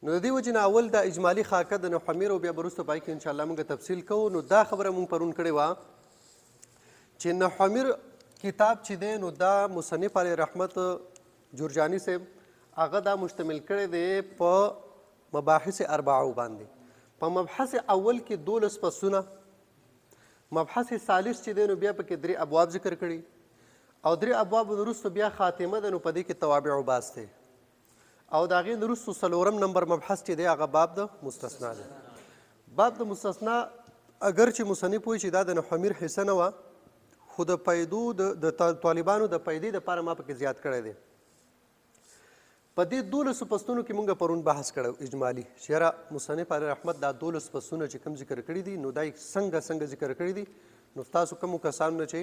نو د دې وجې نه اول دا اجمالي خاکه د نحمیر او بیا به وروسته پای کې انشاءالله موږ تفصیل کوو. نو دا خبره موږ پرون کړې وه چې نحمیر کتاب چې دی نو دا مصنف علیه رحمت جرجاني صاحب هغه دا مشتمل کړی دی په مباحث اربعو باندې. په مبحث اول کې 12 فصلونه، مبحث ثالث چې دی نو بیا پکې 3 ابواب ذکر کړي او 3 ابواب وروسته بیا خاتمه ده. نو په دې کې توابع باس دی او د هغې نه وروستو 4 نمبر مبحث چې دی هغه باب د مستثنا دی. باب د مستثنا اگر چې مصنف وایي چې دا د نحمیر حصه نه وه، خو د پیدو د طالبانو د پیدې دپاره ما پکې زیات کړی دی. په دې 12 فصلونو کې مونږ پرون بحث کړی اجمالي چې یاره مصنف علیه رحمت دا 12 فصلونه چې کوم ذکر کړي دي نو دا یې څنګه ذکر کړي دي. نو تاسو کومو کسانو نه چې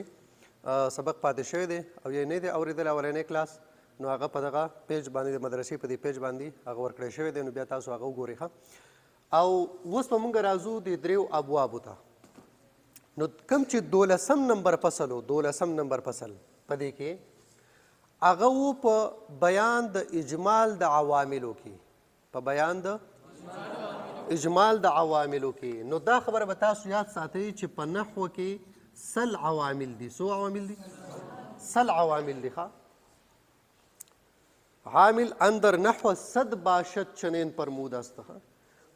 سبق پاتې شوی دی او یا نه دی اورېدلی اولنی کلاس نو هغه په دغه پیج باندې د مدرسې په دې پیج باندې هغه ورکړی شوی دی. نو بیا تاسو هغه وګورئ ښه. او اوس به مونږ راځو د 3 ابوابو ته. نو کوم چې 12 نمبر فصل و 12 نمبر فصل په دې کې هغه و په بیان د اجمال د عواملو کې، په بیان د اجمال د عواملو کې. نو دا خبره به تاسو یاد ساتئ چې په نحو کې 100 عوامل دي. څو عوامل دي؟ 100 عوامل دي. ښه، عامل اندر نحو 100 باشد چنین فرمود است.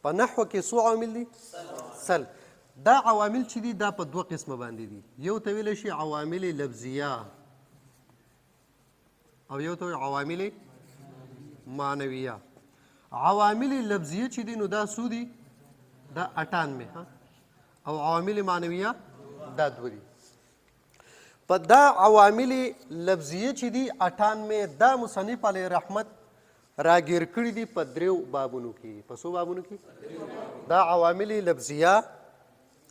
په نحو کې څو عوامل دي؟ 100. دا عوامل چې دي دا په 2 قسمه باندې دي. یو ته ویلی شي عوامل لفظیه او یو ته عوامل معنویه. عوامل لفظیه چې دي نو دا څو دي؟ دا 98 او عوامل معنویه دا 2 دي. په دا عوامل لفظیه چې دي 98 دا مصنف علیه رحمت راګیر کړي دي په 3 بابونو کې. په څو بابونو کې؟ دا عوامل لفظیه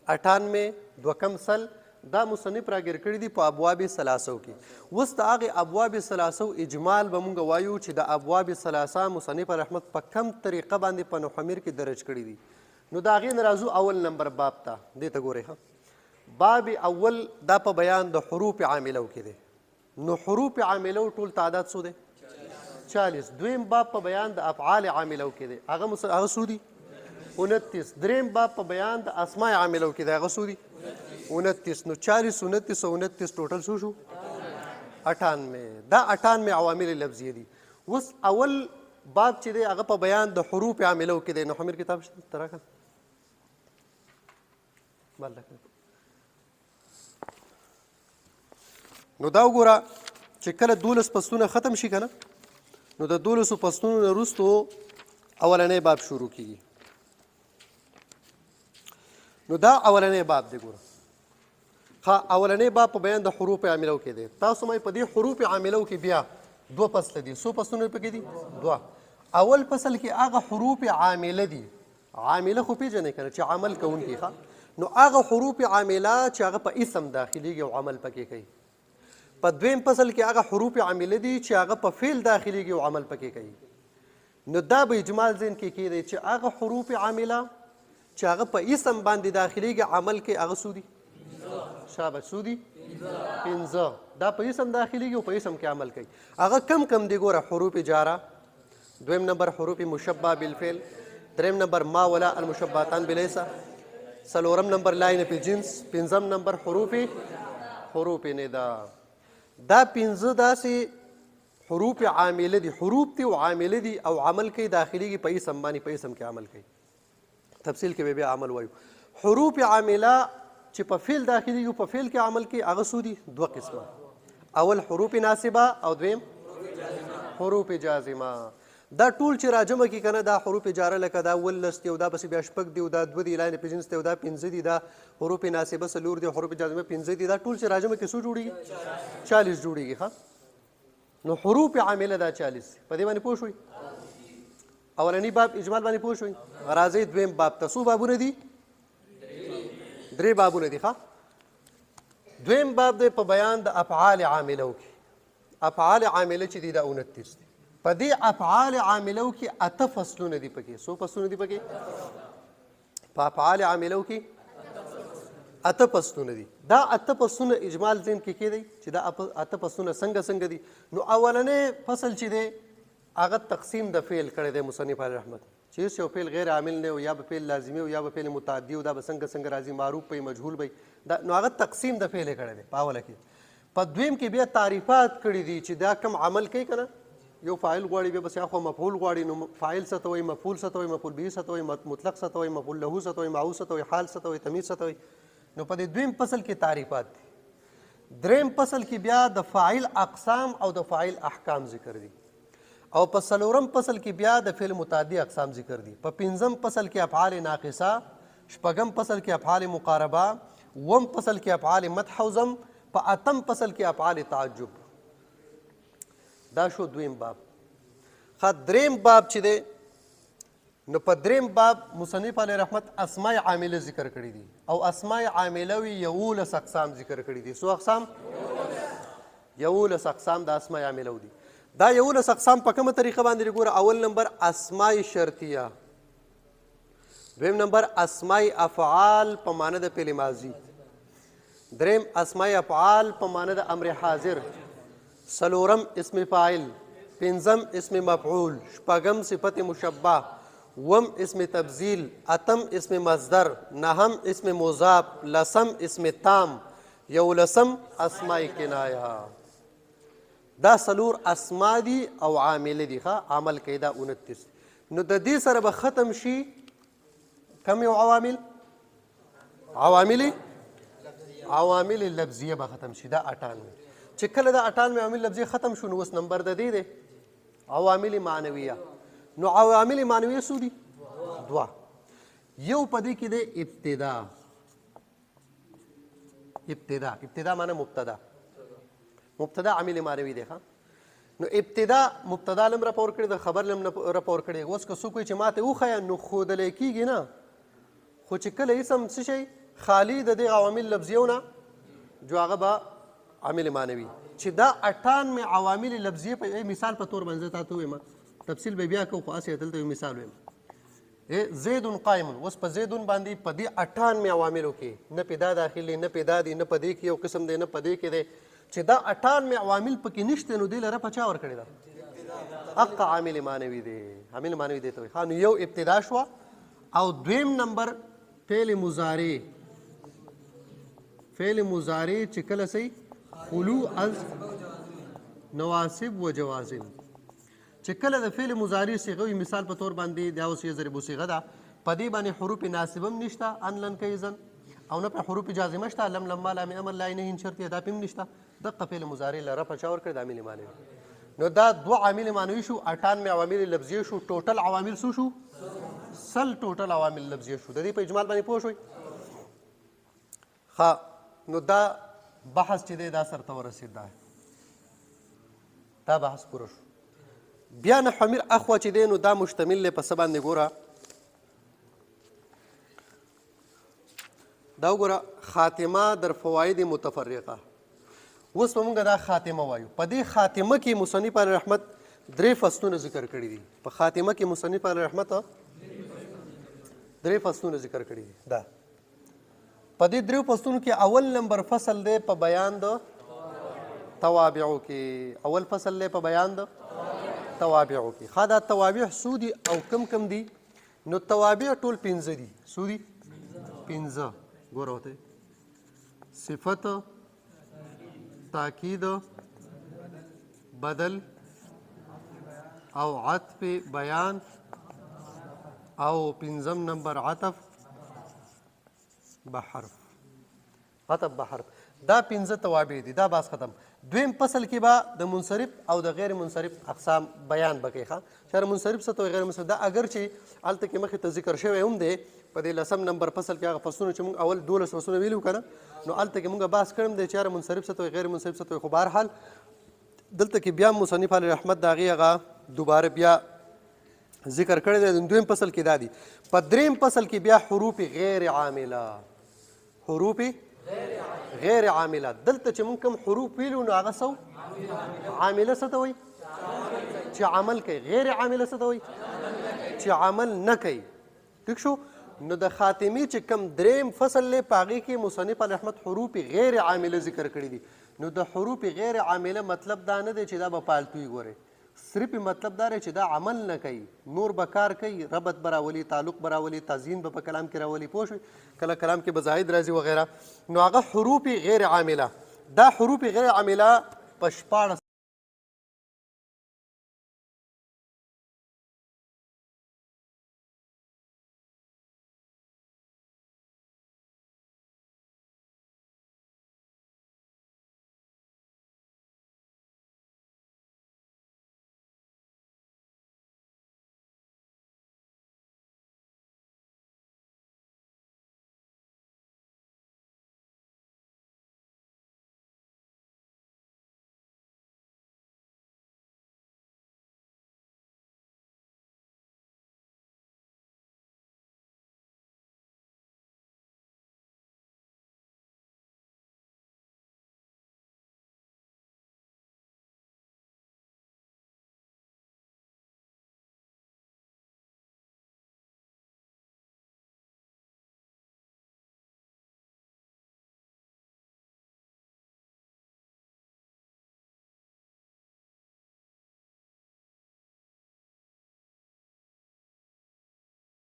98 دوکم سل دا مصنف راګیر کړي دي په ابواب ثلاثو کې. اوس د هغې ابواب ثلاثو اجمال به مونږ وایو چې د ابواب ثلاثه مصنف رحمت په کم طریقه باندې په نحمیر کې درج کړي دي. نو د هغې نه راځو اول نمبر باب ته. دې ته ګورئ ښه. باب اول دا په بیان د حروف عاملو کې دی. نو حروف عاملو ټول تعداد څو دی؟ 40. دویم باب په بیان د افعال عاملو کې دی. هغه څو دي؟ 29. دریم باب په بیان د اسماء عاملو کې دی. هغه څو دي؟ 29. نو 40 29 او 29 ټوټل څو شو؟ 98. دا 98 عوامل لفظیه دي. اوس اول باب چې دی هغه په بیان د حروف عاملو کې دی. نحمیر کتاب شته ته راکړه. نو دا وګوره چې کله 12 فصلونه ختم شي که نه نو د 12 فصلونو نه وروستو اولنی باب شروع کیږي. نو دا اولنی باب دی. ګوره ښه، اولنی باب په بیان د حروف عاملو کې دی. تاسو مایي په دې حروف عاملو کې بیا 2 فصله دي. څو فصلونه پکې دي؟ 2. اول فصل کې هغه حروف عامله دي. عامله خو پیژنئ که نه چې عمل کوونکي. ښه، نو هغه حروف عامله چې هغه په اسم داخلیږي او عمل پکې کوي. په دویم فصل کې هغه حروف عامله دي چې هغه په فعل داخلیږي او عمل پکې کوي. نو دا به اجمال ذهن کې کیدی چې هغه حروف عامله چې هغه په اسم باندې داخلیږي عمل کې هغه څو دي؟ شابه څو دي؟ 15. دا په اسم داخلیږي او په اسم کې عمل کوي. هغه کم دي. ګوره حروف جاره، دویم نمبر حروف مشبه بالفعل، دریم نمبر ما ولا المشبهتان بلیس، څلورم نمبر لاین فی الجنس، پنځم نمبر حروف ندا. دا 15 داسې حروف عامله دي. حروف دي او عامله دي او عمل کوي داخليږي په اسم باندې، په اسم کې عمل کوي. تفصیل کې به بیا عمل وایو. حروف عامله چې په فعل داخليږي او په فعل کې عمل کوي هغه څو دي؟ 2 قسمه. اول حروف ناصبه او دویم حروف جازمه. دا ټول چې راجمه کې کنه دا حروف جاره لکه دا ولس دی او دا پسې بیا شپږ دی او دا 2 دی، لاین په جنس دی او دا 5 دی، دا حروف ناصبه څلور دی، حروف جازمه 5 دی. دا ټول چې راجمه کې څو جوړیږي؟ 40 جوړیږي. ښه، نو حروف عامله دا 40. په دې باندې پوه شوئ؟ اولنی باب اجمال باندې پوه شوئ؟ راځئ دویم باب ته. څو بابونه دي؟ 3 بابونه دي. ښه، دویم باب دی په بیان د افعال عاملو کې. افعال عامله چې دي دا 29 دي. په دې افعال عاملو کې 8 فصلونه دي. پکې څو فصلونه دي؟ پکې په افعال عاملو کې 8 فصلونه دي. دا 8 فصلونه اجمال ذهن کې کېدی چې دا 8 فصلونه څنګه دي. نو اولنی فصل چې دی هغه تقسیم د فعل کړی دی مصنف علیه رحمت، چې چې یو فعل غیر عامل نه یا به فعل لازمي او یا به فعل متعدي او دا به څنګه راځي معروف به مجهول به دا نو هغه تقسیم د فعل کړی دی په اوله کې. په دویم کې بیا تعریفات کړي دي چې دا کم عمل کوي که نه یو فاعل غواړي بیا بس یا خو مفعول غواړي نو فاعل څه ته وایي مفعول څه ته وایي مفعول به څه ته وایي مطلق څه ته وایي مفعول له څه ته وایي معوض څه ته وایي حال څه ته وایي تمیز څه ته وایي. نو په دې دویم فصل کې تعریفات دي. دریم فصل کې بیا د فاعل اقسام او د فاعل احکام ذکر دي او په څلورم فصل کې بیا د فعل متعدي اقسام ذکر دي. په پنځم فصل کې افعال ناقصه، شپږم فصل کې افعال مقاربه، اووم فصل کې افعال مدح او ذم، په اتم فصل کې افعال تعجب. دا شو دویم باب. دریم باب چې دی نو په دریم باب مصنف علیه رحمت اسماء عامله ذکر کړي دي او اسماء عامله وي 11 اقسام ذکر کړي دي. څو اقسام؟ 11 اقسام د اسماء عامله دي. دا 11 اقسام په کومه طریقه باندې ګوره؟ اول نمبر اسماء شرطیه، دویم نمبر اسماء افعال په معنی د فعل ماضي، دریم اسماء افعال په معنی د امر حاضر، څلورم اسم فاعل، پنځم اسم مفعول، شپږم صفت مشبه، وم اسم تبذیل، اتم اسم مصدر، نهم اسم مضاف، لسم اسم تام، یولسم اسماء کنایه. دا څلور اسما دي او عامل دي. عمل کوي دا 29. نو د دې سره به ختم شي کم یو عوامل؟ عوامل لفظیه به ختم شي. دا 98. چې کله دا 98 عوامل لفظیه ختم شو نو اوس نمبر د دې دی عوامل معنویه. نو عوامل معنویه څو دي؟ دوه. یو په دې کې دی ابتدا معنی مبتدا عامل معنوي دی. نو ابتدا مبتدا لم راپور کړي د خبر لم راپور کړي. اوس که څوک وایي چې ماته وښیه نو ښودلی کېږي نه، خو چې کله اسم څه شی خالي د دې عوامل لفظیو نه جو هغه به عامل معنوي. چې دا 98 عوامل لفظیه په مثال په طور باندې تاسو وایم، تفصیل به بیا کوو خو اسې دلته یو مثال وایم. زید قائم. اوس په زیدون باندې په دې 98 عواملو کې نه پیدا داخلي نه پیدا دي نه په دې کې یو قسم دی نه په دې کې دی. چې دا 98 عوامل پکې نشته نو دې لره په چا ورکړې ده؟ حق عامل معنوي دی. عامل معنوي دی ته وایي. نو یو ابتدا شوه او دویم نمبر فعل مضارع چې کله صحیح خلو از نواسب و جوازم. چې کله د فعل مضارع صيغه وي مثال په طور باندې دا اوس یې ضرب صيغه ده په دې باندې حروف ناصبه هم نشته ان لن کیزن او نه په حروف جازمه شته لم لما لام امر لا نه شرطیه دا هم نشته. دغه فعل مضارع لره په چا ورکړي د عامل معنوي. نو دا دوه عامل معنوي شو، 98 عوامل لفظیه شو، ټوټل عوامل څو شو؟ 100 ټوټل عوامل لفظیه شو. د دې په اجمال باندې پوه شوي؟ نو دا بحث چې دی دا سرته ورسېد. دا بحث پوره شو. بیا نحو امیر اخوا چې دی نو دا مشتمل دی په څه باندې ګوره؟ دا وګوره خاتمه در فواید متفرقه. اوس به مونږ دا خاتمه وایو. په دې خاتمه کې مصنف علیه رحمت 3 فصلونه ذکر کړي دي. په خاتمه کې مصنف علیه رحمت 3 فصلونه ذکر کړي دي. دا په دې 3 فصلونو کې اول نمبر فصل دی په بیان د توابعو کې. اول فصل دی په بیان د توابعو کې. دا توابع څو دي او کم دي؟ نو توابع ټول 5 دي. څو دي؟ 5. ګوره ورته صفت، تاکید، بدل او عطف بیان او 5م نمبر عطف بحرف. دا 5 توابع دي. دا باس ختم. دویم فصل کې به د منصرف او د غیر منصرف اقسام بیان بکې. چې منصرف څه ته غیر منصرف دا اگر چې هلته کې مخې ته ذکر شوی هم دی په دې 10م نمبر فصل کې هغه فصلونه چې موږ اول 12 فصلونه ویلو که نه نو هلته کې موږ بحث کړم دی چې منصرف څه ته غیر منصرف څه ته. خو بهرحال دلته کې بیا مصنف علیه رحمت د هغې هغه دوباره بیا ذکر کړی دی. دویم فصل کې دا دي. په دریم فصل کې بیا حروف غیر عامله. غیر عامله دلته چې موږ کوم حروف ویلو نو هغه څه عامله څه ته وایي؟ چې عمل کوي. غیر عامله څه ته وایي؟ چې عمل نه کوي. ٹھیک شو؟ نو د خاتمي چې کوم دریم فصل دی په هغې کې مصنف علیه رحمت حروف غیر عامله ذکر کړي دي. نو د حروف غیر عامله مطلب دا نه دی چې دا به پالتوي ګورئ صرف مطلب دا دی چې دا عمل نه کوي نور به کار کوي ربط به راولي تعلق به راولي تزیین به په کلام کې راولي پوه شوي کله کلام کې به زاید راځي وغیره نو هغه حروف غیر عامله دا حروف غیر عامله په 14